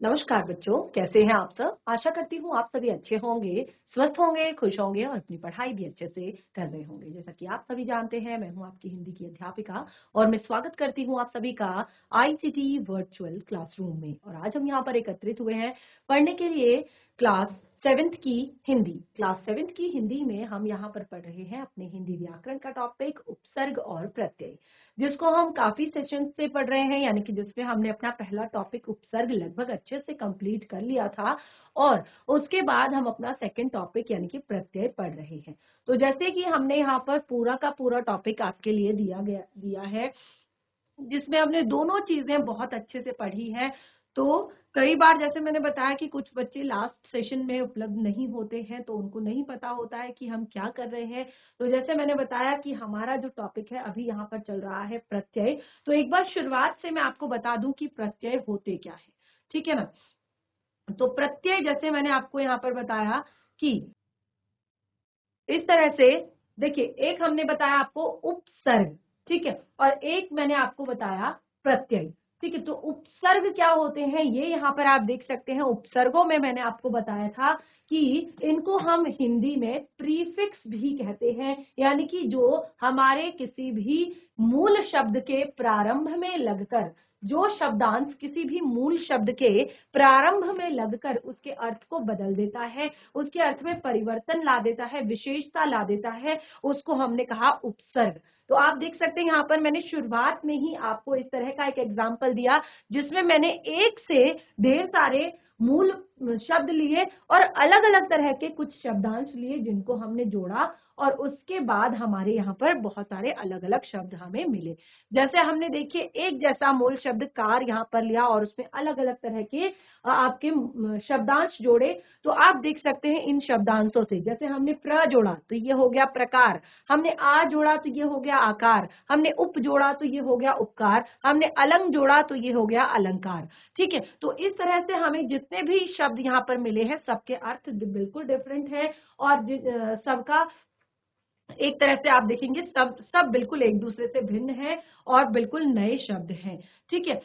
नमस्कार बच्चों, कैसे हैं आप सब। आशा करती हूँ आप सभी अच्छे होंगे, स्वस्थ होंगे, खुश होंगे और अपनी पढ़ाई भी अच्छे से कर रहे होंगे। जैसा कि आप सभी जानते हैं, मैं हूँ आपकी हिंदी की अध्यापिका और मैं स्वागत करती हूँ आप सभी का आईसीटी वर्चुअल क्लासरूम में। और आज हम यहाँ पर एकत्रित हुए हैं पढ़ने के लिए क्लास 7th की हिंदी। क्लास 7th की हिंदी में हम यहाँ पर पढ़ रहे हैं अपने हिंदी व्याकरण का टॉपिक उपसर्ग और प्रत्यय, जिसको हम काफी सेशन से पढ़ रहे हैं, यानी कि जिसमें हमने अपना पहला टॉपिक उपसर्ग लगभग अच्छे से कंप्लीट कर लिया था और उसके बाद हम अपना सेकंड टॉपिक यानी कि प्रत्यय पढ़ रहे हैं। तो जैसे कि हमने यहाँ पर पूरा का पूरा टॉपिक आपके लिए दिया है, जिसमें हमने दोनों चीजें बहुत अच्छे से पढ़ी है। तो कई बार जैसे मैंने बताया कि कुछ बच्चे लास्ट सेशन में उपलब्ध नहीं होते हैं, तो उनको नहीं पता होता है कि हम क्या कर रहे हैं। तो जैसे मैंने बताया कि हमारा जो टॉपिक है अभी यहाँ पर चल रहा है प्रत्यय। तो एक बार शुरुआत से मैं आपको बता दूं कि प्रत्यय होते क्या है, ठीक है ना। तो प्रत्यय जैसे मैंने आपको यहाँ पर बताया कि इस तरह से देखिए, एक हमने बताया आपको उपसर्ग, ठीक है, और एक मैंने आपको बताया प्रत्यय, ठीक है। तो उपसर्ग क्या होते हैं ये यहाँ पर आप देख सकते हैं। उपसर्गों में मैंने आपको बताया था कि इनको हम हिंदी में प्रीफिक्स भी कहते हैं, यानी कि जो हमारे किसी भी मूल शब्द के प्रारंभ में लगकर, जो शब्दांश किसी भी मूल शब्द के प्रारंभ में लगकर उसके अर्थ को बदल देता है, उसके अर्थ में परिवर्तन ला देता है, विशेषता ला देता है, उसको हमने कहा उपसर्ग। तो आप देख सकते हैं यहाँ पर मैंने शुरुआत में ही आपको इस तरह का एक एग्जाम्पल दिया, जिसमें मैंने एक से ढेर सारे मूल शब्द लिए और अलग अलग तरह के कुछ शब्दांश लिए, जिनको हमने जोड़ा और उसके बाद हमारे यहाँ पर बहुत सारे अलग अलग शब्द हमें मिले। जैसे हमने देखिए एक जैसा मूल शब्द कार यहाँ पर लिया और उसमें अलग अलग तरह के आपके शब्दांश जोड़े। तो आप देख सकते हैं इन शब्दांशों से, जैसे हमने प्र जोड़ा तो ये हो गया प्रकार, हमने आ जोड़ा तो ये हो गया आकार, हमने उप जोड़ा तो ये हो गया उपकार, हमने अलंग जोड़ा तो ये हो गया अलंकार, ठीक है। तो इस तरह से हमें जितने भी शब्द यहाँ पर मिले हैं सबके अर्थ बिल्कुल डिफरेंट है और सबका एक तरह से आप देखेंगे सब बिल्कुल एक दूसरे से भिन्न है और बिल्कुल नए शब्द हैं, ठीक है।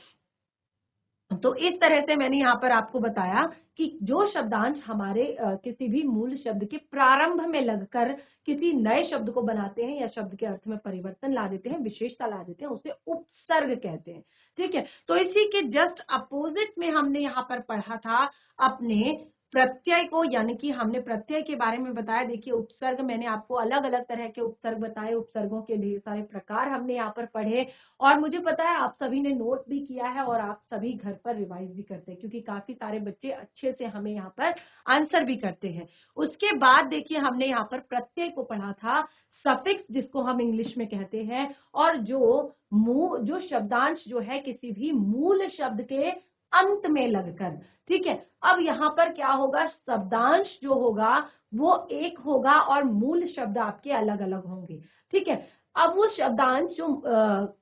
तो इस तरह से मैंने यहाँ पर आपको बताया कि जो शब्दांश हमारे किसी भी मूल शब्द के प्रारंभ में लगकर किसी नए शब्द को बनाते हैं या शब्द के अर्थ में परिवर्तन ला देते हैं, विशेषता ला देते हैं, उसे उपसर्ग कहते हैं, ठीक है। तो इसी के जस्ट अपोजिट में हमने यहाँ पर पढ़ा था अपने प्रत्यय को, यानी कि हमने प्रत्यय के बारे में बताया। देखिए उपसर्ग मैंने आपको अलग अलग तरह के उपसर्ग बताए, उपसर्गों के ढेर सारे प्रकार हमने यहाँ पर पढ़े और मुझे पता है आप सभी ने नोट भी किया है और आप सभी घर पर रिवाइज भी करते हैं, क्योंकि काफी सारे बच्चे अच्छे से हमें यहाँ पर आंसर भी करते हैं। उसके बाद देखिए हमने यहाँ पर प्रत्यय को पढ़ा था, सफिक्स जिसको हम इंग्लिश में कहते हैं, और जो शब्दांश जो है किसी भी मूल शब्द के अंत में लगकर, ठीक है। अब यहाँ पर क्या होगा, शब्दांश जो होगा वो एक होगा और मूल शब्द आपके अलग अलग होंगे, ठीक है। अब वो शब्दांश जो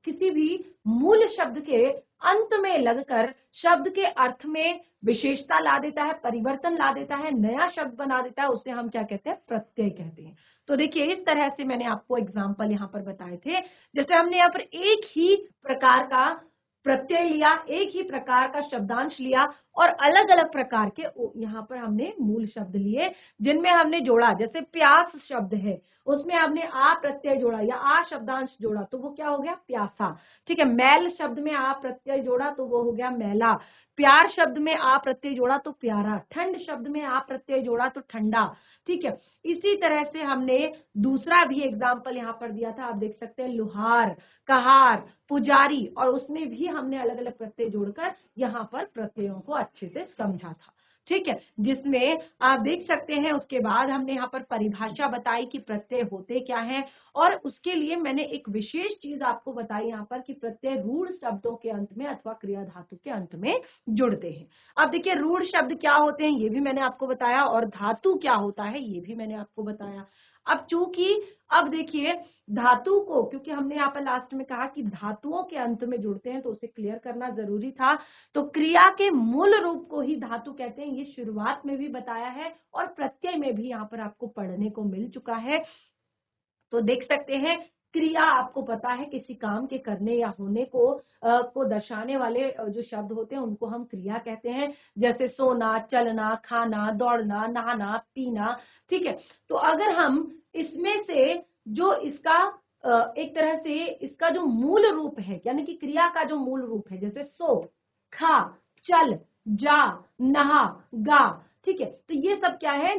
किसी भी मूल शब्द के अंत में लगकर शब्द के अर्थ में विशेषता ला देता है, परिवर्तन ला देता है, नया शब्द बना देता है, उसे हम क्या कहते हैं, प्रत्यय कहते हैं। तो देखिए इस तरह से मैंने आपको एग्जाम्पल यहाँ पर बताए थे। जैसे हमने यहाँ पर एक ही प्रकार का प्रत्यय लिया, एक ही प्रकार का शब्दांश लिया और अलग अलग प्रकार के यहाँ पर हमने मूल शब्द लिए, जिनमें हमने जोड़ा। जैसे प्यास शब्द है, उसमें हमने आ प्रत्यय जोड़ा या आ शब्दांश जोड़ा तो वो क्या हो गया, प्यासा, ठीक है। मैल शब्द में आ प्रत्यय जोड़ा तो वो हो गया मैला, प्यार शब्द में आ प्रत्यय जोड़ा तो प्यारा, ठंड शब्द में आ प्रत्यय जोड़ा तो ठंडा, ठीक है। इसी तरह से हमने दूसरा भी एग्जाम्पल यहाँ पर दिया था, आप देख सकते हैं लुहार, कहार, पुजारी, और उसमें भी हमने अलग अलग प्रत्यय जोड़कर यहाँ पर प्रत्ययों को अच्छे से समझा था, ठीक है। जिसमें आप देख सकते हैं उसके बाद हमने यहाँ पर परिभाषा बताई कि प्रत्यय होते क्या हैं, और उसके लिए मैंने एक विशेष चीज आपको बताई यहाँ पर कि प्रत्यय रूढ़ शब्दों के अंत में अथवा क्रिया धातु के अंत में जुड़ते हैं। अब देखिए रूढ़ शब्द क्या होते हैं ये भी मैंने आपको बताया और धातु क्या होता है ये भी मैंने आपको बताया। अब चूंकि अब देखिए धातु को, क्योंकि हमने यहाँ पर लास्ट में कहा कि धातुओं के अंत में जुड़ते हैं तो उसे क्लियर करना जरूरी था। तो क्रिया के मूल रूप को ही धातु कहते हैं, ये शुरुआत में भी बताया है और प्रत्यय में भी यहाँ पर आपको पढ़ने को मिल चुका है। तो देख सकते हैं क्रिया आपको पता है किसी काम के करने या होने को दर्शाने वाले जो शब्द होते हैं उनको हम क्रिया कहते हैं, जैसे सोना, चलना, खाना, दौड़ना, नहाना, पीना। ठीक है, तो अगर हम इसमें से जो इसका एक तरह से इसका जो मूल रूप है, यानी कि क्रिया का जो मूल रूप है, जैसे सो, खा, चल, जा, नहा, गा। ठीक है, तो ये सब क्या है,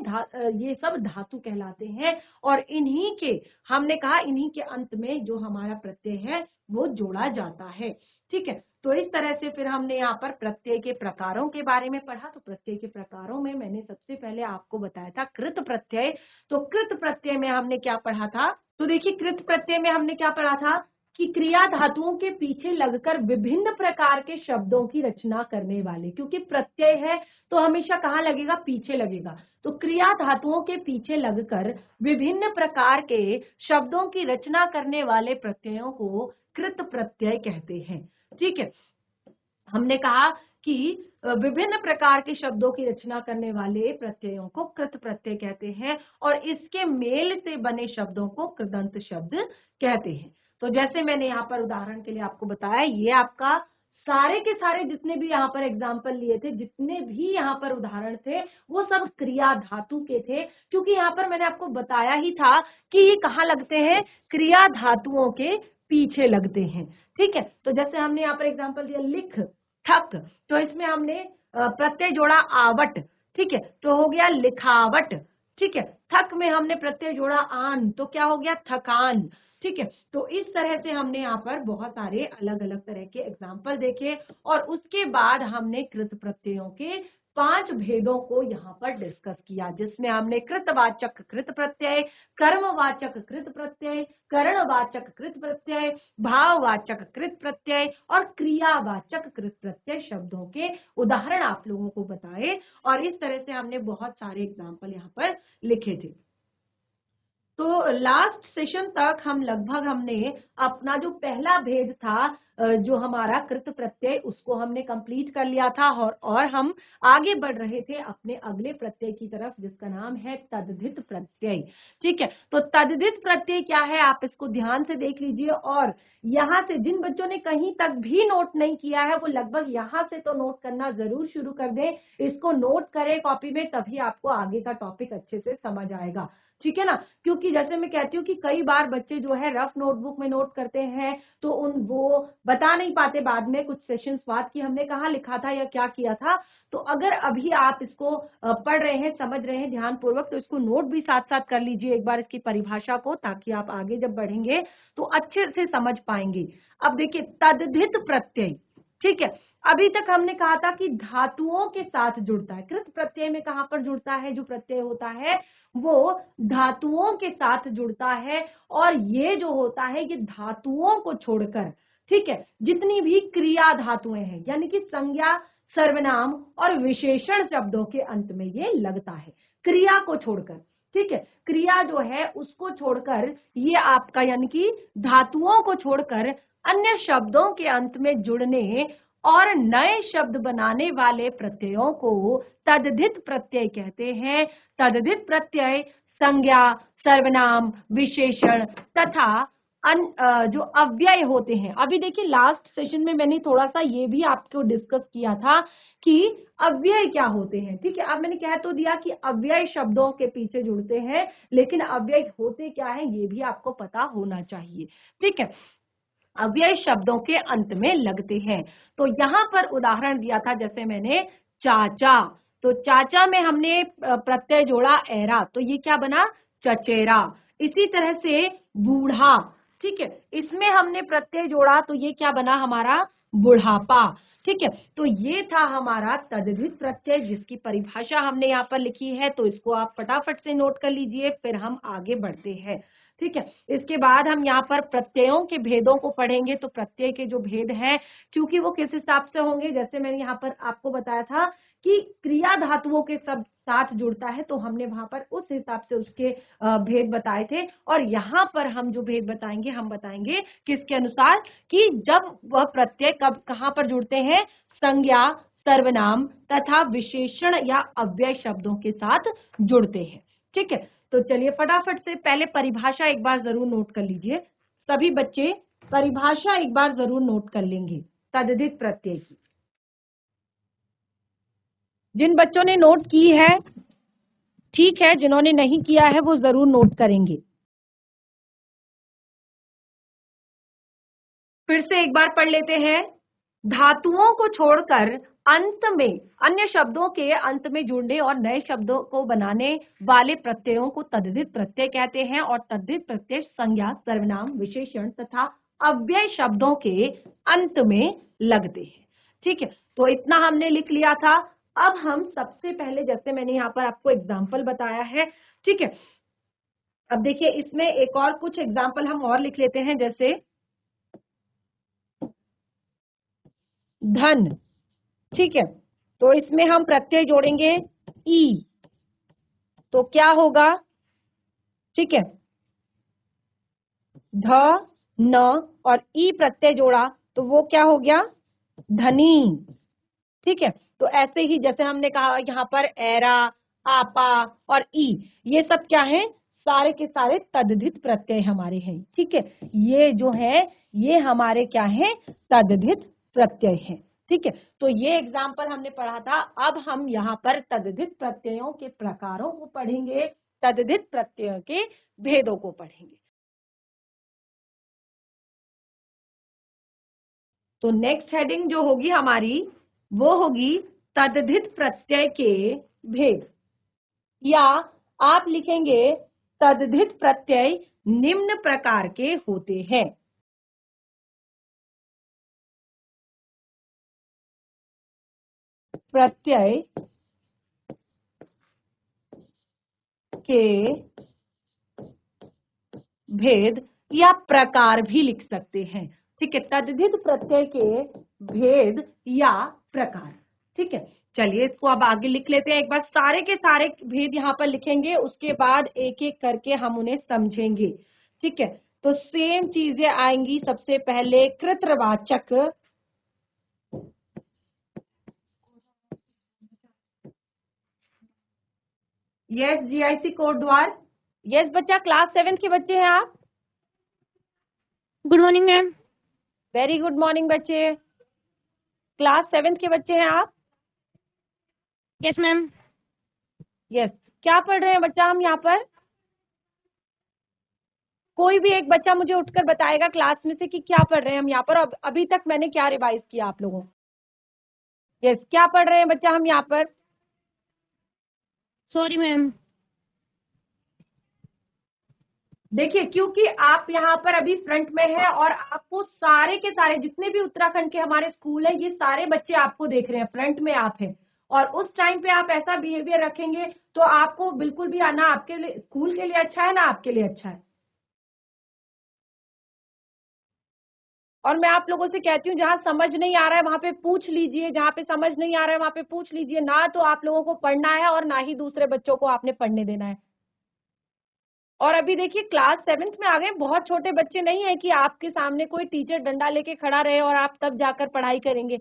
ये सब धातु कहलाते हैं और इन्हीं के, हमने कहा इन्हीं के अंत में जो हमारा प्रत्यय है वो जोड़ा जाता है। ठीक है, तो इस तरह से फिर हमने यहाँ पर प्रत्यय के प्रकारों के बारे में पढ़ा। तो प्रत्यय के प्रकारों में मैंने सबसे पहले आपको बताया था कृत प्रत्यय। तो कृत प्रत्यय में हमने क्या पढ़ा था, तो देखिए कृत प्रत्यय में हमने क्या पढ़ा था कि क्रिया धातुओं के पीछे लगकर विभिन्न प्रकार के शब्दों की रचना करने वाले, क्योंकि प्रत्यय है तो हमेशा कहाँ लगेगा, पीछे लगेगा। तो क्रिया धातुओं के पीछे लगकर विभिन्न प्रकार के शब्दों की रचना करने वाले प्रत्ययों को कृत प्रत्यय कहते हैं। ठीक है, हमने कहा कि विभिन्न प्रकार के शब्दों की रचना करने वाले प्रत्ययों को कृत प्रत्यय कहते हैं और इसके मेल से बने शब्दों को कृदंत शब्द कहते हैं। तो जैसे मैंने यहाँ पर उदाहरण के लिए आपको बताया, ये आपका सारे के सारे जितने भी यहाँ पर एग्जाम्पल लिए थे, जितने भी यहाँ पर उदाहरण थे, वो सब क्रिया धातु के थे, क्योंकि यहाँ पर मैंने आपको बताया ही था कि ये कहाँ लगते हैं, क्रिया धातुओं के पीछे लगते हैं। ठीक है, तो जैसे हमने यहाँ पर एग्जाम्पल दिया लिख, थक, तो इसमें हमने प्रत्यय जोड़ा आवट। ठीक है, तो हो गया लिखावट। ठीक है, थक में हमने प्रत्यय जोड़ा आन, तो क्या हो गया, थकान। ठीक है, तो इस तरह से हमने यहाँ पर बहुत सारे अलग अलग तरह के एग्जाम्पल देखे और उसके बाद हमने कृत प्रत्ययों के 5 भेदों को यहाँ पर डिस्कस किया, जिसमें हमने कृतवाचक कृत प्रत्यय, कर्मवाचक कृत प्रत्यय, करणवाचक कृत प्रत्यय, भाववाचक कृत प्रत्यय और क्रियावाचक कृत प्रत्यय शब्दों के उदाहरण आप लोगों को बताए और इस तरह से हमने बहुत सारे एग्जाम्पल यहाँ पर लिखे थे। तो लास्ट सेशन तक हम लगभग हमने अपना जो पहला भेद था जो हमारा कृत प्रत्यय, उसको हमने कंप्लीट कर लिया था और हम आगे बढ़ रहे थे अपने अगले प्रत्यय की तरफ, जिसका नाम है तद्धित प्रत्यय। ठीक है, तो तद्धित प्रत्यय क्या है, आप इसको ध्यान से देख लीजिए और यहाँ से जिन बच्चों ने कहीं तक भी नोट नहीं किया है वो लगभग यहाँ से तो नोट करना जरूर शुरू कर दें। इसको नोट करें कॉपी में, तभी आपको आगे का टॉपिक अच्छे से समझ आएगा। ठीक है ना, क्योंकि जैसे मैं कहती हूँ कि कई बार बच्चे जो है रफ नोटबुक में नोट करते हैं तो वो बता नहीं पाते बाद में कुछ सेशंस बाद कि हमने कहाँ लिखा था या क्या किया था। तो अगर अभी आप इसको पढ़ रहे हैं, समझ रहे हैं ध्यान पूर्वक, तो इसको नोट भी साथ साथ कर लीजिए एक बार इसकी परिभाषा को, ताकि आप आगे जब बढ़ेंगे तो अच्छे से समझ पाएंगे। अब देखिए तद्धित प्रत्यय, ठीक है, अभी तक हमने कहा था कि धातुओं के साथ जुड़ता है। कृत प्रत्यय में कहां पर जुड़ता है, जो प्रत्यय होता है वो धातुओं के साथ जुड़ता है और ये जो होता है ये धातुओं को छोड़कर, ठीक है, जितनी भी क्रिया धातुएं हैं यानी कि संज्ञा, सर्वनाम और विशेषण शब्दों के अंत में ये लगता है, क्रिया को छोड़कर। ठीक है, क्रिया जो है उसको छोड़कर ये आपका यानी कि धातुओं को छोड़कर अन्य शब्दों के अंत में जुड़ने और नए शब्द बनाने वाले प्रत्ययों को तद्धित प्रत्यय कहते हैं। तद्धित प्रत्यय संज्ञा, सर्वनाम, विशेषण तथा जो अव्यय होते हैं। अभी देखिए लास्ट सेशन में मैंने थोड़ा सा ये भी आपको डिस्कस किया था कि अव्यय क्या होते हैं। ठीक है, अब मैंने कह तो दिया कि अव्यय शब्दों के पीछे जुड़ते हैं, लेकिन अव्यय होते क्या है ये भी आपको पता होना चाहिए। ठीक है, अव्यय शब्दों के अंत में लगते हैं। तो यहाँ पर उदाहरण दिया था, जैसे मैंने चाचा, तो चाचा में हमने प्रत्यय जोड़ा एरा, तो ये क्या बना, चचेरा। इसी तरह से बूढ़ा, ठीक है, इसमें हमने प्रत्यय जोड़ा तो ये क्या बना हमारा, बुढ़ापा। ठीक है, तो ये था हमारा तद्धित प्रत्यय, जिसकी परिभाषा हमने यहाँ पर लिखी है, तो इसको आप फटाफट से नोट कर लीजिए, फिर हम आगे बढ़ते हैं। ठीक है, इसके बाद हम यहाँ पर प्रत्ययों के भेदों को पढ़ेंगे। तो प्रत्यय के जो भेद हैं, क्योंकि वो किस हिसाब से होंगे, जैसे मैंने यहाँ पर आपको बताया था कि क्रिया धातुओं के सब साथ जुड़ता है, तो हमने वहां पर उस हिसाब से उसके भेद बताए थे। और यहाँ पर हम जो भेद बताएंगे, हम बताएंगे किसके अनुसार, कि जब वह प्रत्यय कब कहाँ पर जुड़ते हैं, संज्ञा, सर्वनाम तथा विशेषण या अव्यय शब्दों के साथ जुड़ते हैं। ठीक है, तो चलिए फटाफट से पहले परिभाषा एक बार जरूर नोट कर लीजिए। सभी बच्चे परिभाषा एक बार जरूर नोट कर लेंगे तद्धित प्रत्यय की। जिन बच्चों ने नोट की है ठीक है, जिन्होंने नहीं किया है वो जरूर नोट करेंगे। फिर से एक बार पढ़ लेते हैं। धातुओं को छोड़कर अंत में, अन्य शब्दों के अंत में जुड़ने और नए शब्दों को बनाने वाले प्रत्ययों को तद्धित प्रत्यय कहते हैं। और तद्धित प्रत्यय संज्ञा, सर्वनाम, विशेषण तथा अव्यय शब्दों के अंत में लगते हैं। ठीक है, तो इतना हमने लिख लिया था। अब हम सबसे पहले, जैसे मैंने यहाँ पर आपको एग्जाम्पल बताया है, ठीक है, अब देखिए इसमें एक और कुछ एग्जाम्पल हम और लिख लेते हैं। जैसे धन, ठीक है, तो इसमें हम प्रत्यय जोड़ेंगे ई, तो क्या होगा, ठीक है, ध न और ई प्रत्यय जोड़ा तो वो क्या हो गया, धनी। ठीक है, तो ऐसे ही जैसे हमने कहा यहाँ पर एरा, आपा और ई, ये सब क्या है, सारे के सारे तद्धित प्रत्यय हमारे हैं। ठीक है, ये जो है ये हमारे क्या है, तद्धित प्रत्यय है। ठीक है, तो ये एग्जाम्पल हमने पढ़ा था। अब हम यहाँ पर तद्धित प्रत्ययों के प्रकारों को पढ़ेंगे, तद्धित प्रत्ययों के भेदों को पढ़ेंगे। तो नेक्स्ट हेडिंग जो होगी हमारी वो होगी तद्धित प्रत्यय के भेद, या आप लिखेंगे तद्धित प्रत्यय निम्न प्रकार के होते हैं। प्रत्यय के भेद या प्रकार भी लिख सकते हैं। ठीक है, तद्धित प्रत्यय के भेद या प्रकार। ठीक है, चलिए इसको अब आगे लिख लेते हैं। एक बार सारे के सारे भेद यहाँ पर लिखेंगे, उसके बाद एक एक करके हम उन्हें समझेंगे। ठीक है, तो सेम चीजें आएंगी। सबसे पहले कृतवाचक, यस जीआईसी कोड द्वार, यस बच्चा, क्लास 7 के बच्चे हैं आप? Good morning ma'am. Very good morning बच्चे। क्लास 7 के बच्चे हैं आप? Yes ma'am. यस, क्या पढ़ रहे हैं बच्चा हम यहाँ पर? कोई भी एक बच्चा मुझे उठकर बताएगा क्लास में से कि क्या पढ़ रहे हैं हम यहाँ पर, अभी तक मैंने क्या रिवाइज किया आप लोगों? यस, क्या पढ़ रहे हैं बच्चा हम यहाँ पर? Sorry ma'am. देखिए, क्योंकि आप यहाँ पर अभी फ्रंट में हैं और आपको सारे के सारे जितने भी उत्तराखंड के हमारे स्कूल है, ये सारे बच्चे आपको देख रहे हैं, फ्रंट में आप हैं। और उस टाइम पे आप ऐसा बिहेवियर रखेंगे तो आपको बिल्कुल भी आना, आपके लिए स्कूल के लिए अच्छा है ना आपके लिए अच्छा है। और मैं आप लोगों से कहती हूँ जहां समझ नहीं आ रहा है वहां पे पूछ लीजिए, जहां पे समझ नहीं आ रहा है वहां पे पूछ लीजिए। ना तो आप लोगों को पढ़ना है और ना ही दूसरे बच्चों को आपने पढ़ने देना है। और अभी देखिए क्लास 7th में आ गए, बहुत छोटे बच्चे नहीं है कि आपके सामने कोई टीचर डंडा लेके खड़ा रहे और आप तब जाकर पढ़ाई करेंगे,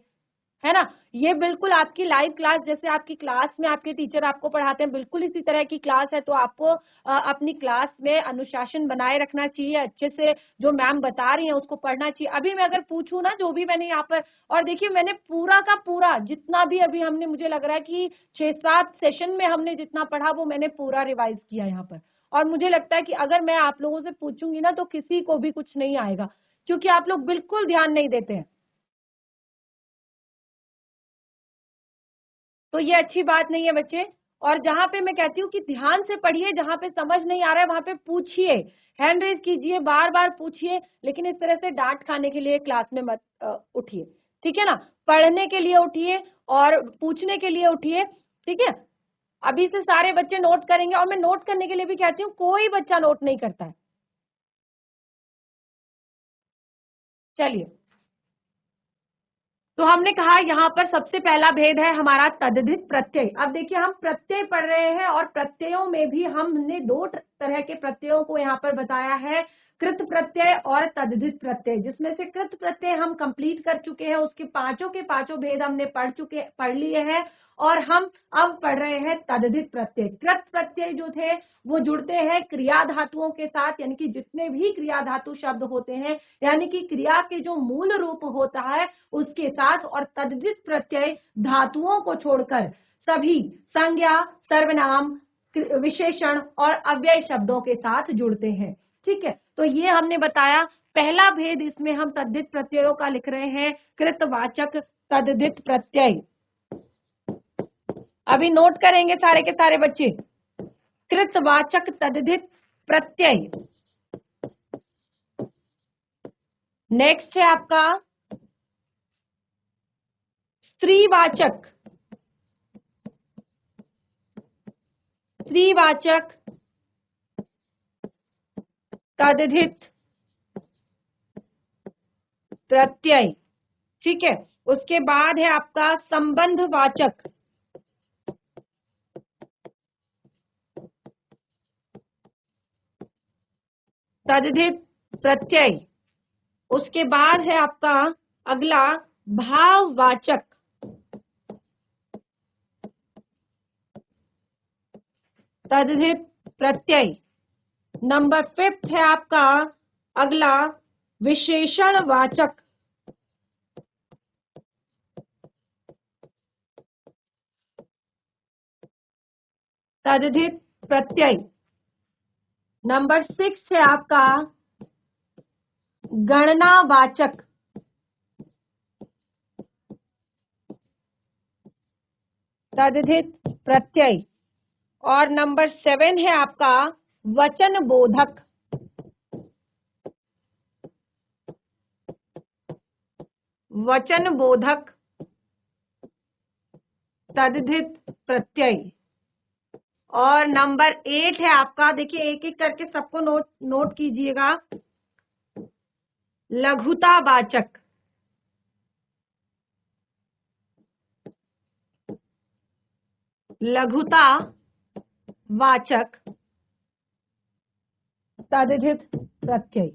है ना। ये बिल्कुल आपकी लाइव क्लास, जैसे आपकी क्लास में आपके टीचर आपको पढ़ाते हैं, बिल्कुल इसी तरह की क्लास है। तो आपको अपनी क्लास में अनुशासन बनाए रखना चाहिए, अच्छे से जो मैम बता रही हैं उसको पढ़ना चाहिए। अभी मैं अगर पूछूं ना, जो भी मैंने यहाँ पर, और देखिए मैंने पूरा का पूरा जितना भी अभी हमने, मुझे लग रहा है कि 6-7 सेशन में हमने जितना पढ़ा वो मैंने पूरा रिवाइज किया यहाँ पर। और मुझे लगता है कि अगर मैं आप लोगों से पूछूंगी ना तो किसी को भी कुछ नहीं आएगा, क्योंकि आप लोग बिल्कुल ध्यान नहीं देते हैं। तो ये अच्छी बात नहीं है बच्चे। और जहां पे मैं कहती हूँ कि ध्यान से पढ़िए, जहां पे समझ नहीं आ रहा है वहां पे पूछिए, हैंड रेज कीजिए, बार बार पूछिए, लेकिन इस तरह से डांट खाने के लिए क्लास में मत उठिए। ठीक है ना, पढ़ने के लिए उठिए और पूछने के लिए उठिए। ठीक है, अभी से सारे बच्चे नोट करेंगे। और मैं नोट करने के लिए भी कहती हूँ, कोई बच्चा नोट नहीं करता है। चलिए, तो हमने कहा यहाँ पर सबसे पहला भेद है हमारा तद्धित प्रत्यय। अब देखिए हम प्रत्यय पढ़ रहे हैं और प्रत्ययों में भी हमने 2 तरह के प्रत्ययों को यहाँ पर बताया है, कृत प्रत्यय और तद्धित प्रत्यय। जिसमें से कृत प्रत्यय हम कंप्लीट कर चुके हैं, उसके पांचों के पांचों भेद हमने पढ़ लिए हैं। और हम अब पढ़ रहे हैं तद्धित प्रत्यय। कृत प्रत्यय जो थे वो जुड़ते हैं क्रिया धातुओं के साथ, यानी कि जितने भी क्रिया धातु शब्द होते हैं, यानी कि क्रिया के जो मूल रूप होता है उसके साथ, और तद्धित प्रत्यय धातुओं को छोड़कर सभी संज्ञा, सर्वनाम, विशेषण और अव्यय शब्दों के साथ जुड़ते हैं। ठीक है, तो ये हमने बताया पहला भेद। इसमें हम तद्धित प्रत्ययों का लिख रहे हैं, कृतवाचक तद्धित प्रत्यय। अभी नोट करेंगे सारे के सारे बच्चे, कृतवाचक तद्धित प्रत्यय। नेक्स्ट है आपका स्त्रीवाचक, स्त्रीवाचक तद्धित प्रत्यय। ठीक है, उसके बाद है आपका संबंधवाचक तद्धित प्रत्यय। उसके बाद है आपका अगला भाववाचक तद्धित प्रत्यय। नंबर 5 है आपका अगला विशेषणवाचक तद्धित प्रत्यय। नंबर 6 है आपका गणनावाचक तद्धित प्रत्यय। और नंबर 7 है आपका वचनबोधक वचनबोधक तद्धित प्रत्यय। और नंबर 8 है आपका, देखिए एक एक करके सबको नोट कीजिएगा, लघुतावाचक लघुतावाचक तद्धित प्रत्यय।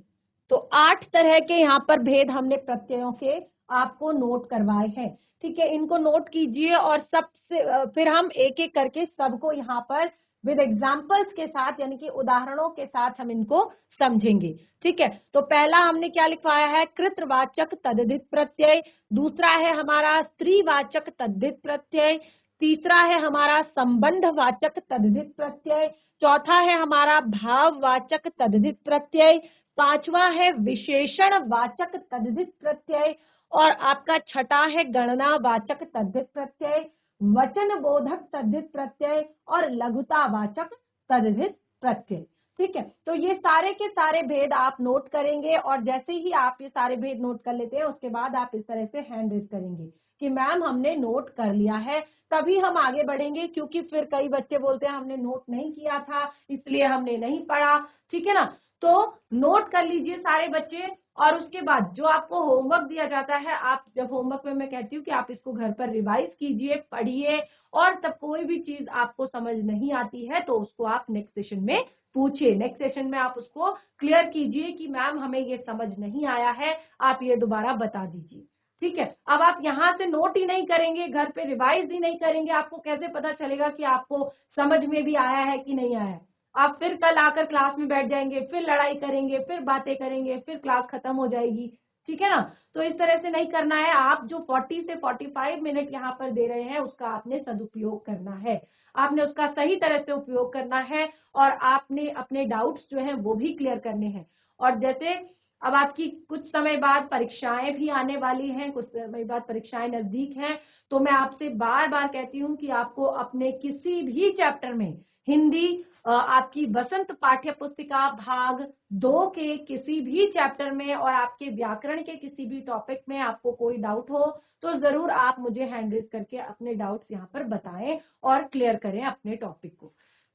तो 8 तरह के यहाँ पर भेद हमने प्रत्ययों के आपको नोट करवाए हैं। ठीक है, इनको नोट कीजिए और सबसे फिर हम एक एक करके सबको यहाँ पर विद एग्जाम्पल्स के साथ, यानी कि उदाहरणों के साथ हम इनको समझेंगे। ठीक है, तो पहला हमने क्या लिखवाया है, कृतवाचक तद्धित प्रत्यय। दूसरा है हमारा स्त्रीवाचक तद्धित प्रत्यय। तीसरा है हमारा संबंधवाचक तद्धित प्रत्यय। चौथा है हमारा भाववाचक तद्धित प्रत्यय। पांचवा है विशेषणवाचक तद्धित प्रत्यय। और आपका छठा है गणनावाचक तद्धित प्रत्यय, वचनबोधक तद्धित प्रत्यय और लघुतावाचक तद्धित प्रत्यय। ठीक है, तो ये सारे के सारे भेद आप नोट करेंगे, और जैसे ही आप ये सारे भेद नोट कर लेते हैं उसके बाद आप इस तरह से हैंड रेज करेंगे कि मैम हमने नोट कर लिया है, तभी हम आगे बढ़ेंगे। क्योंकि फिर कई बच्चे बोलते हैं हमने नोट नहीं किया था इसलिए हमने नहीं पढ़ा। ठीक है ना, तो नोट कर लीजिए सारे बच्चे। और उसके बाद जो आपको होमवर्क दिया जाता है, आप जब होमवर्क में मैं कहती हूँ कि आप इसको घर पर रिवाइज कीजिए, पढ़िए, और तब कोई भी चीज आपको समझ नहीं आती है तो उसको आप नेक्स्ट सेशन में पूछिए। नेक्स्ट सेशन में आप उसको क्लियर कीजिए कि मैम हमें ये समझ नहीं आया है, आप ये दोबारा बता दीजिए। ठीक है, अब आप यहाँ से नोट ही नहीं करेंगे, घर पे रिवाइज ही नहीं करेंगे, आपको कैसे पता चलेगा कि आपको समझ में भी आया है कि नहीं आया है। आप फिर कल आकर क्लास में बैठ जाएंगे, फिर लड़ाई करेंगे, फिर बातें करेंगे, फिर क्लास खत्म हो जाएगी। ठीक है ना, तो इस तरह से नहीं करना है। आप जो 40 से 45 मिनट यहाँ पर दे रहे हैं उसका आपने सदुपयोग करना है, आपने उसका सही तरह से उपयोग करना है, और आपने अपने डाउट्स जो हैं वो भी क्लियर करने हैं। और जैसे अब आपकी कुछ समय बाद परीक्षाएं भी आने वाली हैं, कुछ समय बाद परीक्षाएं नजदीक हैं, तो मैं आपसे बार बार कहती हूँ कि आपको अपने किसी भी चैप्टर में, हिंदी आपकी वसंत पाठ्य पुस्तिका भाग 2 के किसी भी चैप्टर में, और आपके व्याकरण के किसी भी टॉपिक में आपको कोई डाउट हो तो जरूर आप मुझे हैंड रेज करके अपने डाउट्स यहाँ पर बताएं और क्लियर करें अपने टॉपिक को।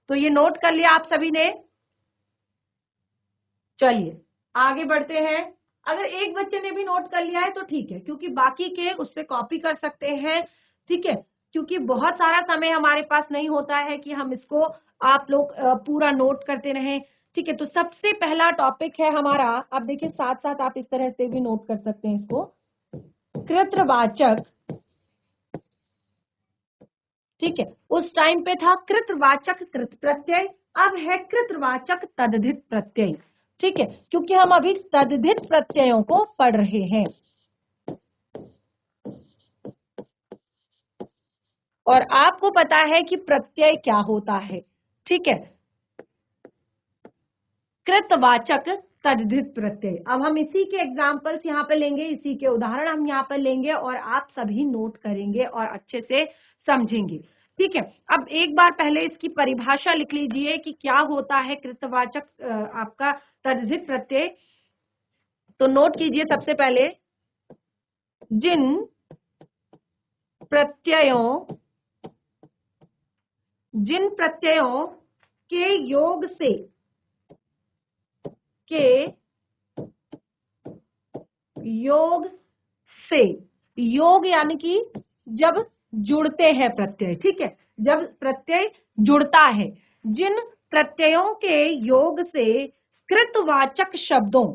तो ये नोट कर लिया आप सभी ने? चलिए आगे बढ़ते हैं। अगर एक बच्चे ने भी नोट कर लिया है तो ठीक है, क्योंकि बाकी के उससे कॉपी कर सकते हैं। ठीक है, क्योंकि बहुत सारा समय हमारे पास नहीं होता है कि हम इसको आप लोग पूरा नोट करते रहें। ठीक है, तो सबसे पहला टॉपिक है हमारा, अब देखिए साथ साथ आप इस तरह से भी नोट कर सकते हैं इसको, कृतवाचक ठीक है, उस टाइम पे था कृतवाचक कृत प्रत्यय, अब है कृतवाचक तद्धित प्रत्यय। ठीक है, क्योंकि हम अभी तद्धित प्रत्ययों को पढ़ रहे हैं और आपको पता है कि प्रत्यय क्या होता है। ठीक है, कृतवाचक तद्धित प्रत्यय। अब हम इसी के एग्जाम्पल्स यहाँ पे लेंगे, इसी के उदाहरण हम यहाँ पे लेंगे और आप सभी नोट करेंगे और अच्छे से समझेंगे। ठीक है, अब एक बार पहले इसकी परिभाषा लिख लीजिए कि क्या होता है कृतवाचक आपका तद्धित प्रत्यय। तो नोट कीजिए सबसे पहले, जिन प्रत्ययों के योग से योग यानी कि जब जुड़ते हैं प्रत्यय। ठीक है, जब प्रत्यय जुड़ता है, जिन प्रत्ययों के योग से कृतवाचक शब्दों,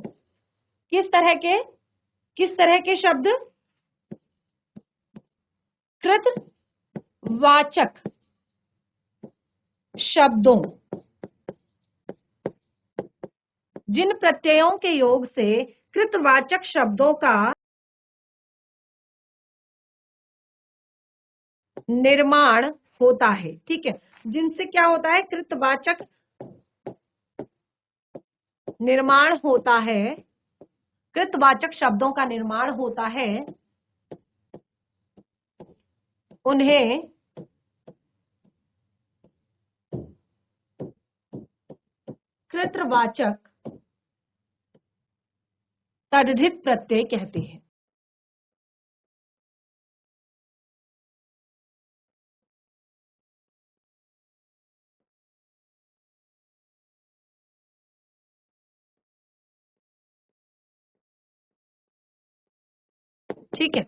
किस तरह के शब्द, कृतवाचक शब्दों, जिन प्रत्ययों के योग से कृतवाचक शब्दों का निर्माण होता है। ठीक है, जिनसे क्या होता है, कृतवाचक निर्माण होता है, कृतवाचक शब्दों का निर्माण होता है, उन्हें कृतवाचक तद्धित प्रत्यय कहते हैं। ठीक है,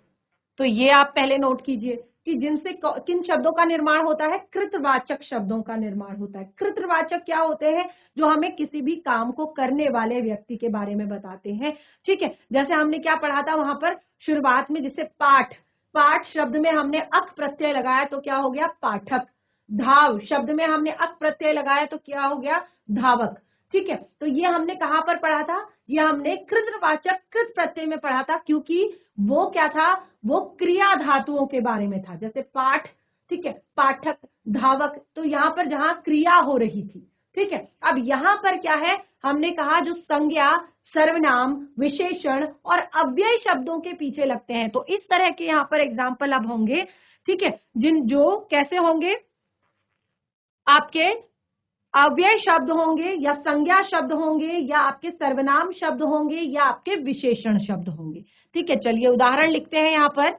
तो ये आप पहले नोट कीजिए कि जिनसे किन शब्दों का निर्माण होता है, कृतवाचक शब्दों का निर्माण होता है। कृतवाचक क्या होते हैं, जो हमें किसी भी काम को करने वाले व्यक्ति के बारे में बताते हैं। ठीक है, जैसे हमने क्या पढ़ा था वहां पर शुरुआत में, जैसे पाठ, पाठ शब्द में हमने अक प्रत्यय लगाया तो क्या हो गया, पाठक। धाव शब्द में हमने अक प्रत्यय लगाया तो क्या हो गया, धावक। ठीक है, तो ये हमने कहां पर पढ़ा था, ये हमने कृतवाचक कृत प्रत्यय में पढ़ा था, क्योंकि वो क्या था, वो क्रिया धातुओं के बारे में था। जैसे पाठ, ठीक है, पाठक, धावक, तो यहाँ पर जहां क्रिया हो रही थी। ठीक है, अब यहाँ पर क्या है, हमने कहा जो संज्ञा, सर्वनाम, विशेषण और अव्यय शब्दों के पीछे लगते हैं, तो इस तरह के यहाँ पर एग्जाम्पल अब होंगे। ठीक है, जो कैसे होंगे, आपके अव्यय शब्द होंगे या संज्ञा शब्द होंगे या आपके सर्वनाम शब्द होंगे या आपके विशेषण शब्द होंगे। ठीक है, चलिए उदाहरण लिखते हैं यहां पर।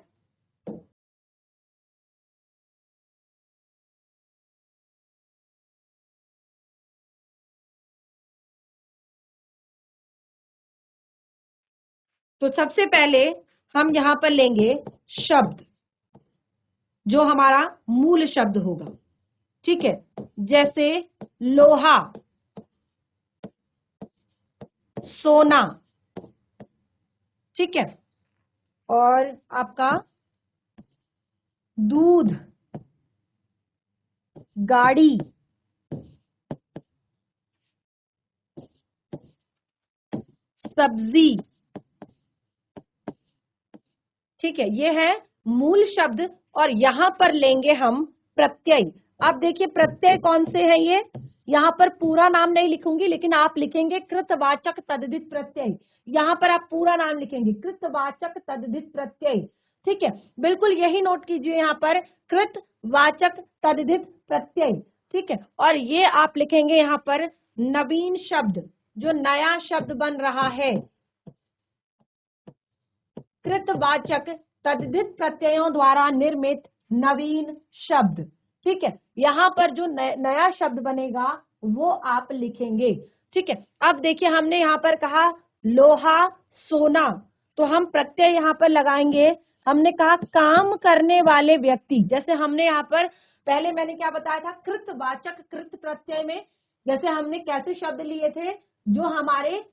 तो सबसे पहले हम यहां पर लेंगे शब्द, जो हमारा मूल शब्द होगा। ठीक है, जैसे लोहा, सोना। ठीक है, और आपका दूध, गाड़ी, सब्जी। ठीक है, ये है मूल शब्द और यहां पर लेंगे हम प्रत्यय। अब देखिए प्रत्यय कौन से हैं, ये यहाँ पर पूरा नाम नहीं लिखूंगी, लेकिन आप लिखेंगे कृतवाचक तद्धित प्रत्यय। यहाँ पर आप पूरा नाम लिखेंगे, कृतवाचक तद्धित प्रत्यय। ठीक है, बिल्कुल यही नोट कीजिए यहाँ पर, कृतवाचक तद्धित प्रत्यय। ठीक है, और ये आप लिखेंगे यहाँ पर नवीन शब्द, जो नया शब्द बन रहा है, कृतवाचक तद्धित प्रत्ययों द्वारा निर्मित नवीन शब्द। ठीक है, यहाँ पर जो नया शब्द बनेगा वो आप लिखेंगे। ठीक है, अब देखिए हमने यहाँ पर कहा लोहा, सोना, तो हम प्रत्यय यहाँ पर लगाएंगे। हमने कहा काम करने वाले व्यक्ति, जैसे हमने यहाँ पर पहले मैंने क्या बताया था, कृतवाचक कृत प्रत्यय में जैसे हमने कैसे शब्द लिए थे, जो हमारे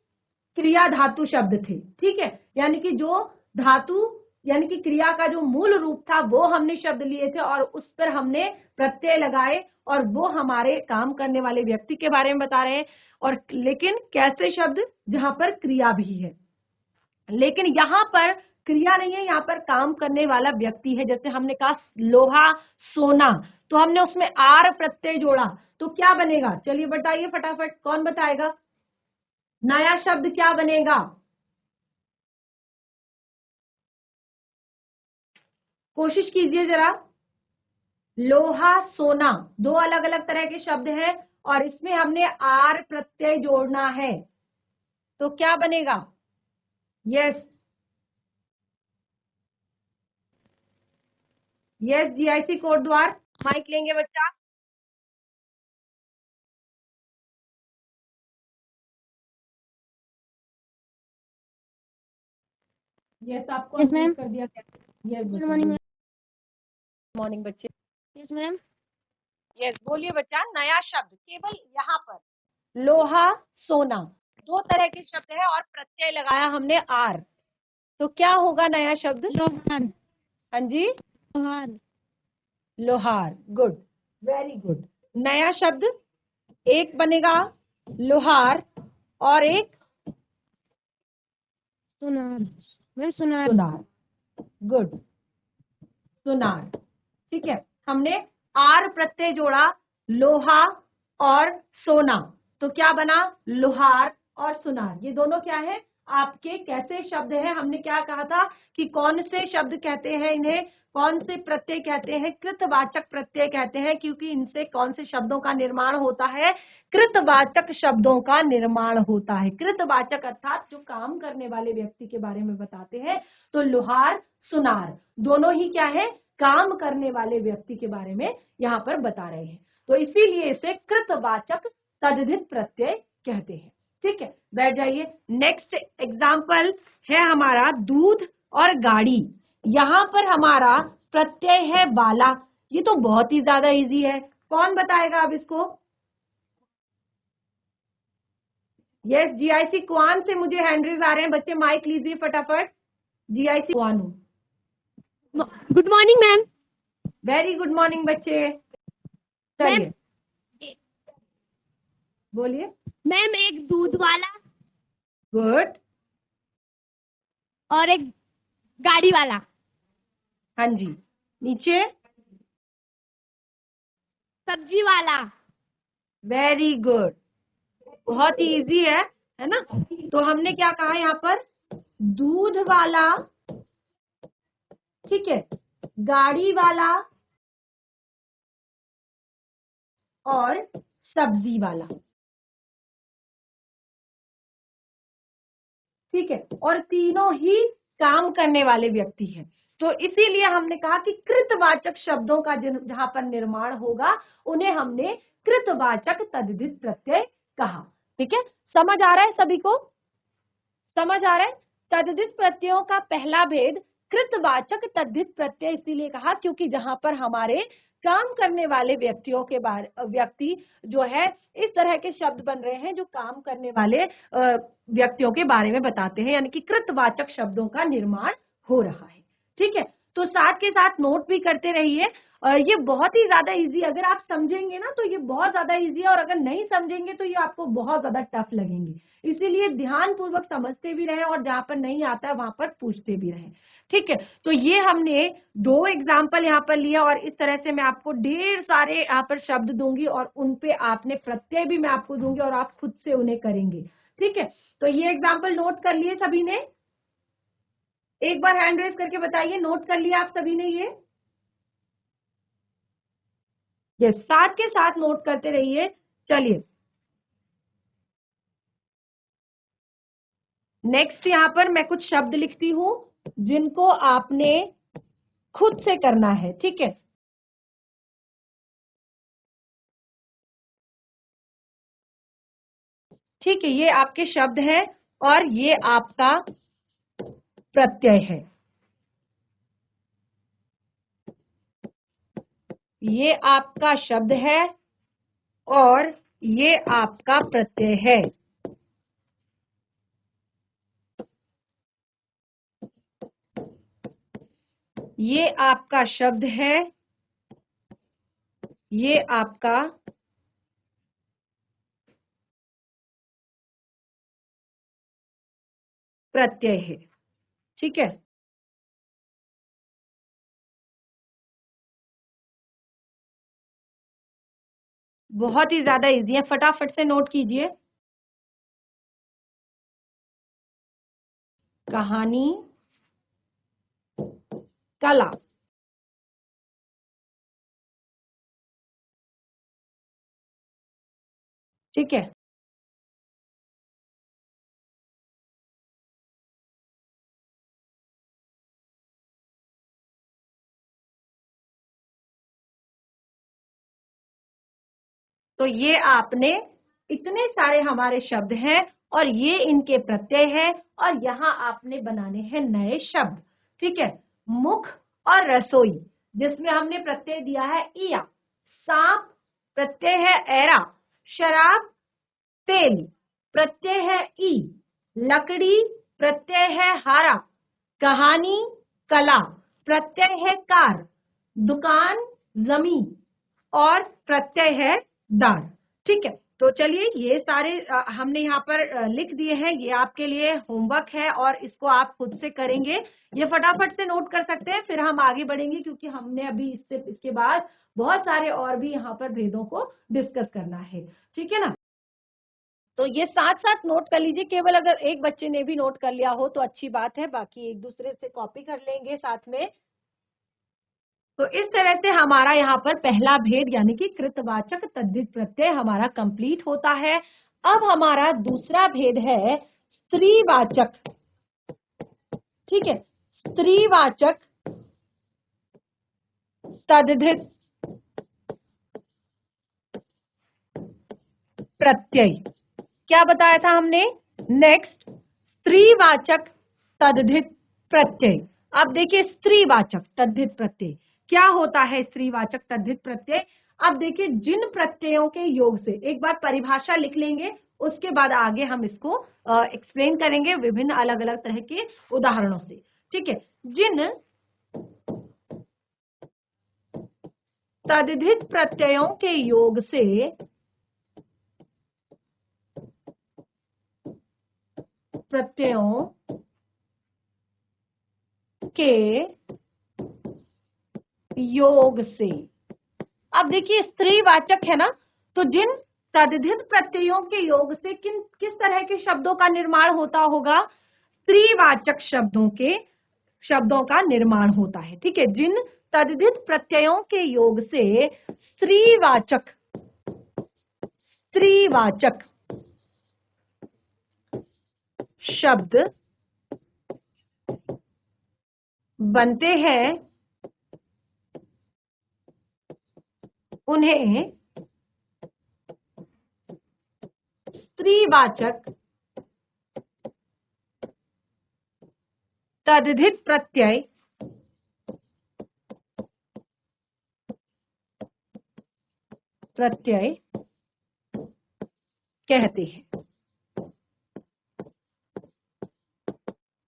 क्रिया धातु शब्द थे। ठीक है, यानी कि जो धातु यानी कि क्रिया का जो मूल रूप था वो हमने शब्द लिए थे और उस पर हमने प्रत्यय लगाए और वो हमारे काम करने वाले व्यक्ति के बारे में बता रहे हैं। और लेकिन कैसे शब्द जहां पर क्रिया भी है, लेकिन यहाँ पर क्रिया नहीं है, यहाँ पर काम करने वाला व्यक्ति है। जैसे हमने कहा लोहा सोना, तो हमने उसमें आर प्रत्यय जोड़ा, तो क्या बनेगा? चलिए बताइए फटाफट, कौन बताएगा? नया शब्द क्या बनेगा? कोशिश कीजिए जरा। लोहा सोना दो अलग अलग तरह के शब्द हैं और इसमें हमने आर प्रत्यय जोड़ना है, तो क्या बनेगा? यस यस, जीआईसी कोड द्वार माइक लेंगे बच्चा। यस, आपको Yes, ma'am. कर दिया क्या? Yes, Good morning, ma'am. Morning बच्चे। Yes, ma'am. यस, बोलिए बच्चा। नया शब्द केवल यहाँ पर लोहा सोना दो तरह के शब्द है और प्रत्यय लगाया हमने आर, तो क्या होगा नया शब्द? लोहार. हाँ जी, लोहार. लोहार। Good, very good. नया शब्द एक बनेगा लोहार और एक सुनार. मैम सुनार. सुनार। गुड, सुनार। ठीक है, हमने आर प्रत्यय जोड़ा लोहा और सोना, तो क्या बना? लोहार और सुनार। ये दोनों क्या है? आपके कैसे शब्द हैं? हमने क्या कहा था कि कौन से शब्द कहते हैं इन्हें? कौन से प्रत्यय कहते हैं? कृतवाचक प्रत्यय कहते हैं, क्योंकि इनसे कौन से शब्दों का निर्माण होता है? कृतवाचक शब्दों का निर्माण होता है। कृतवाचक अर्थात जो काम करने वाले व्यक्ति के बारे में बताते हैं। तो लोहार सुनार दोनों ही क्या है? काम करने वाले व्यक्ति के बारे में यहाँ पर बता रहे हैं, तो इसीलिए इसे कृतवाचक तद्धित प्रत्यय कहते हैं। ठीक है, बैठ जाइए। नेक्स्ट एग्जाम्पल है हमारा दूध और गाड़ी। यहाँ पर हमारा प्रत्यय है वाला। ये तो बहुत ही ज्यादा इजी है, कौन बताएगा अब इसको? यस, जीआईसी क्वान से मुझे हैंडरेज आ रहे हैं बच्चे, माइक लीजिए फटाफट। जीआईसी क्वान। Good morning ma'am. Very good morning बच्चे। चलिए बोलिए। मैम एक दूध वाला गुड। और एक गाड़ी वाला. हाँ जी, नीचे सब्जी वाला. वेरी गुड, बहुत ही इजी है ना? तो हमने क्या कहा यहाँ पर? दूध वाला, ठीक है, गाड़ी वाला और सब्जी वाला। ठीक है, और तीनों ही काम करने वाले व्यक्ति हैं, तो इसीलिए हमने कहा कि कृतवाचक शब्दों का जहां पर निर्माण होगा उन्हें हमने कृतवाचक तद्धित प्रत्यय कहा। ठीक है, समझ आ रहा है सभी को? समझ आ रहा है? तद्धित प्रत्ययों का पहला भेद कृतवाचक तद्धित प्रत्यय इसीलिए कहा क्योंकि जहां पर हमारे काम करने वाले व्यक्तियों के बारे व्यक्ति जो है इस तरह के शब्द बन रहे हैं जो काम करने वाले व्यक्तियों के बारे में बताते हैं, यानी कि कृतवाचक शब्दों का निर्माण हो रहा है। ठीक है, तो साथ के साथ नोट भी करते रहिए। ये बहुत ही ज्यादा इजी, अगर आप समझेंगे ना तो ये बहुत ज्यादा इजी है, और अगर नहीं समझेंगे तो ये आपको बहुत ज्यादा टफ लगेंगे। इसीलिए ध्यान पूर्वक समझते भी रहें और जहां पर नहीं आता है वहां पर पूछते भी रहें। ठीक है, तो ये हमने दो एग्जाम्पल यहाँ पर लिया और इस तरह से मैं आपको ढेर सारे यहाँ पर शब्द दूंगी और उनपे आपने प्रत्यय भी मैं आपको दूंगी और आप खुद से उन्हें करेंगे। ठीक है, तो ये एग्जाम्पल नोट कर लिए सभी ने? एक बार हैंड रेज करके बताइए, नोट कर लिया आप सभी ने ये? यस, साथ के साथ नोट करते रहिए। चलिए नेक्स्ट यहाँ पर मैं कुछ शब्द लिखती हूं जिनको आपने खुद से करना है। ठीक है, ठीक है, ये आपके शब्द हैं और ये आपका प्रत्यय है। ये आपका शब्द है और ये आपका प्रत्यय है। ये आपका शब्द है, ये आपका प्रत्यय है। ठीक है, बहुत ही ज्यादा इजी है, फटाफट से नोट कीजिए। कहानी, कला। ठीक है, तो ये आपने इतने सारे हमारे शब्द हैं और ये इनके प्रत्यय हैं और यहाँ आपने बनाने हैं नए शब्द। ठीक है, मुख और रसोई, जिसमें हमने प्रत्यय दिया है इया। सांप प्रत्यय है एरा। शराब तेल प्रत्यय है ई। लकड़ी प्रत्यय है हारा। कहानी कला प्रत्यय है कार। दुकान जमीन और प्रत्यय है दार। ठीक है, तो चलिए ये सारे हमने यहाँ पर लिख दिए हैं, ये आपके लिए होमवर्क है और इसको आप खुद से करेंगे। ये फटाफट से नोट कर सकते हैं, फिर हम आगे बढ़ेंगे क्योंकि हमने अभी इसके बाद बहुत सारे और भी यहाँ पर भेदों को डिस्कस करना है। ठीक है ना, तो ये साथ साथ नोट कर लीजिए। केवल अगर एक बच्चे ने भी नोट कर लिया हो तो अच्छी बात है, बाकी एक दूसरे से कॉपी कर लेंगे साथ में। तो इस तरह से हमारा यहाँ पर पहला भेद यानी कि कृतवाचक तद्धित प्रत्यय हमारा कंप्लीट होता है। अब हमारा दूसरा भेद है स्त्रीवाचक। ठीक है, स्त्रीवाचक तद्धित प्रत्यय। क्या बताया था हमने? नेक्स्ट, स्त्रीवाचक तद्धित प्रत्यय। अब देखिए स्त्रीवाचक तद्धित प्रत्यय क्या होता है। स्त्रीवाचक तद्धित प्रत्यय, अब देखिए जिन प्रत्ययों के योग से, एक बार परिभाषा लिख लेंगे, उसके बाद आगे हम इसको एक्सप्लेन करेंगे विभिन्न अलग अलग तरह के उदाहरणों से। ठीक है, जिन तद्धित प्रत्ययों के योग से प्रत्ययों के योग से, अब देखिए स्त्रीवाचक है ना, तो जिन तद्धित प्रत्ययों के योग से किस तरह के शब्दों का निर्माण होता होगा? स्त्रीवाचक शब्दों का निर्माण होता है। ठीक है, जिन तद्धित प्रत्ययों के योग से स्त्रीवाचक शब्द बनते हैं उन्हें स्त्रीवाचक तद्धित प्रत्यय कहते हैं।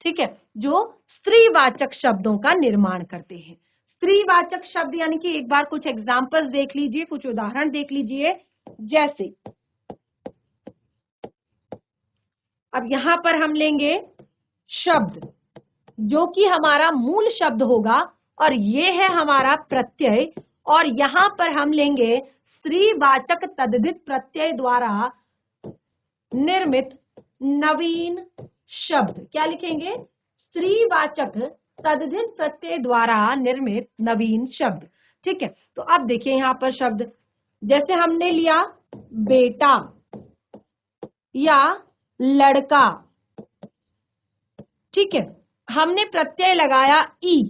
ठीक है, जो स्त्रीवाचक शब्दों का निर्माण करते हैं। स्त्रीवाचक शब्द यानी कि एक बार कुछ एग्जाम्पल्स देख लीजिए, कुछ उदाहरण देख लीजिए। जैसे अब यहां पर हम लेंगे शब्द जो कि हमारा मूल शब्द होगा और ये है हमारा प्रत्यय, और यहां पर हम लेंगे स्त्रीवाचक तद्धित प्रत्यय द्वारा निर्मित नवीन शब्द। क्या लिखेंगे? स्त्रीवाचक तद्धित प्रत्यय द्वारा निर्मित नवीन शब्द। ठीक है, तो अब देखिए यहां पर शब्द जैसे हमने लिया बेटा या लड़का। ठीक है, हमने प्रत्यय लगाया ई,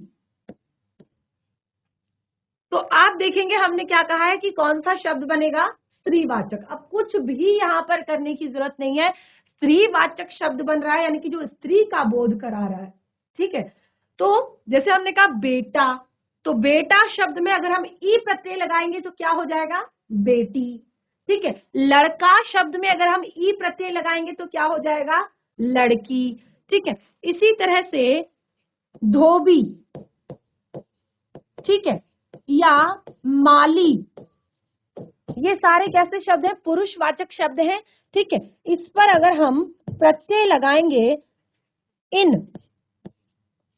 तो आप देखेंगे हमने क्या कहा है कि कौन सा शब्द बनेगा? स्त्रीवाचक। अब कुछ भी यहां पर करने की जरूरत नहीं है, स्त्रीवाचक शब्द बन रहा है यानी कि जो स्त्री का बोध करा रहा है। ठीक है, तो जैसे हमने कहा बेटा, तो बेटा शब्द में अगर हम ई प्रत्यय लगाएंगे तो क्या हो जाएगा? बेटी। ठीक है, लड़का शब्द में अगर हम ई प्रत्यय लगाएंगे तो क्या हो जाएगा? लड़की। ठीक है, इसी तरह से धोबी ठीक है, या माली, ये सारे कैसे शब्द हैं? पुरुषवाचक शब्द हैं। ठीक है, इस पर अगर हम प्रत्यय लगाएंगे इन,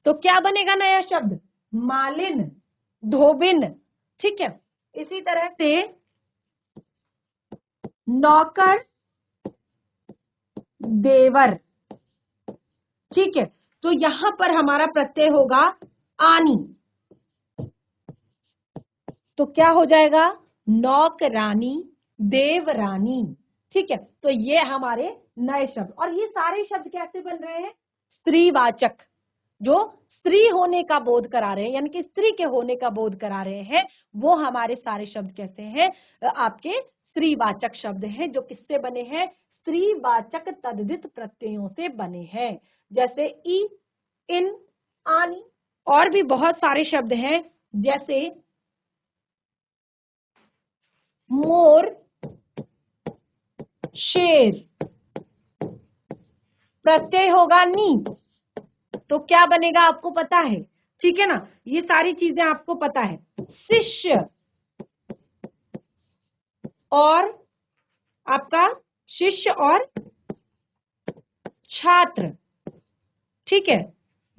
तो क्या बनेगा नया शब्द? मालिन, धोबिन। ठीक है, इसी तरह से नौकर, देवर। ठीक है, तो यहां पर हमारा प्रत्यय होगा आनी, तो क्या हो जाएगा? नौकरानी, देवरानी। ठीक है, तो ये हमारे नए शब्द। और ये सारे शब्द कैसे बन रहे हैं? स्त्रीवाचक, जो स्त्री होने का बोध करा रहे हैं, यानी कि स्त्री के होने का बोध करा रहे हैं, वो हमारे सारे शब्द कैसे हैं? आपके स्त्रीवाचक शब्द हैं, जो किससे बने हैं? स्त्रीवाचक तद्धित प्रत्ययों से बने हैं, जैसे ई, इन, आनी। और भी बहुत सारे शब्द हैं, जैसे मोर, शेर, प्रत्यय होगा नी, तो क्या बनेगा आपको पता है? ठीक है ना, ये सारी चीजें आपको पता है। शिष्य और आपका शिष्य और छात्र। ठीक है,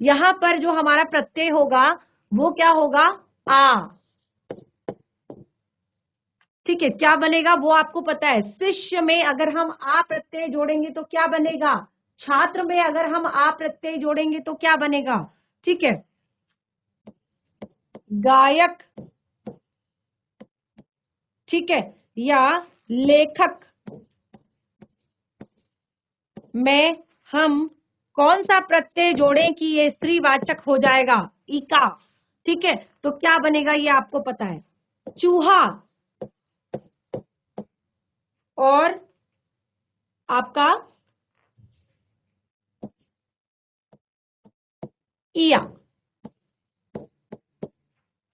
यहां पर जो हमारा प्रत्यय होगा वो क्या होगा? आ। ठीक है, क्या बनेगा वो आपको पता है। शिष्य में अगर हम आ प्रत्यय जोड़ेंगे तो क्या बनेगा? छात्र में अगर हम आ प्रत्यय जोड़ेंगे तो क्या बनेगा? ठीक है, गायक। ठीक है, या लेखक में हम कौन सा प्रत्यय जोड़ें कि ये स्त्रीवाचक हो जाएगा? इका। ठीक है, तो क्या बनेगा ये आपको पता है। चूहा और आपका इया।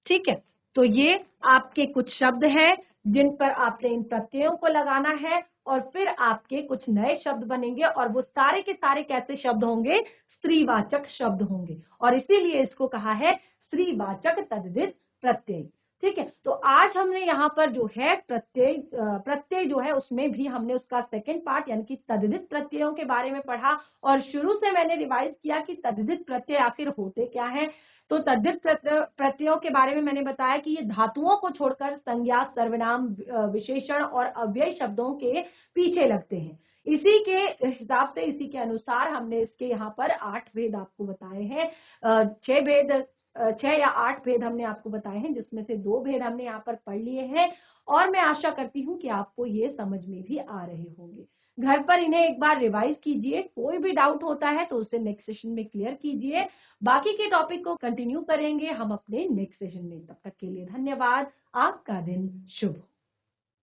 ठीक है, तो ये आपके कुछ शब्द हैं जिन पर आपने इन प्रत्ययों को लगाना है, और फिर आपके कुछ नए शब्द बनेंगे, और वो सारे के सारे कैसे शब्द होंगे? स्त्रीवाचक शब्द होंगे, और इसीलिए इसको कहा है स्त्रीवाचक तद्धित प्रत्यय। ठीक है, तो आज हमने यहाँ पर जो है प्रत्यय जो है उसमें भी हमने उसका सेकंड पार्ट यानी कि तद्धित प्रत्ययों के बारे में पढ़ा, और शुरू से मैंने रिवाइज किया कि तद्धित प्रत्यय आखिर होते क्या है। तो तद्धित प्रत्ययों के बारे में मैंने बताया कि ये धातुओं को छोड़कर संज्ञा, सर्वनाम, विशेषण और अव्यय शब्दों के पीछे लगते हैं। इसी के हिसाब से, इसी के अनुसार हमने इसके यहाँ पर 8 भेद आपको बताए हैं। 6 या 8 भेद हमने आपको बताए हैं, जिसमें से 2 भेद हमने यहाँ पर पढ़ लिए हैं, और मैं आशा करती हूँ कि आपको ये समझ में भी आ रहे होंगे। घर पर इन्हें एक बार रिवाइज कीजिए, कोई भी डाउट होता है तो उसे नेक्स्ट सेशन में क्लियर कीजिए। बाकी के टॉपिक को कंटिन्यू करेंगे हम अपने नेक्स्ट सेशन में। तब तक के लिए धन्यवाद। आपका दिन शुभ हो।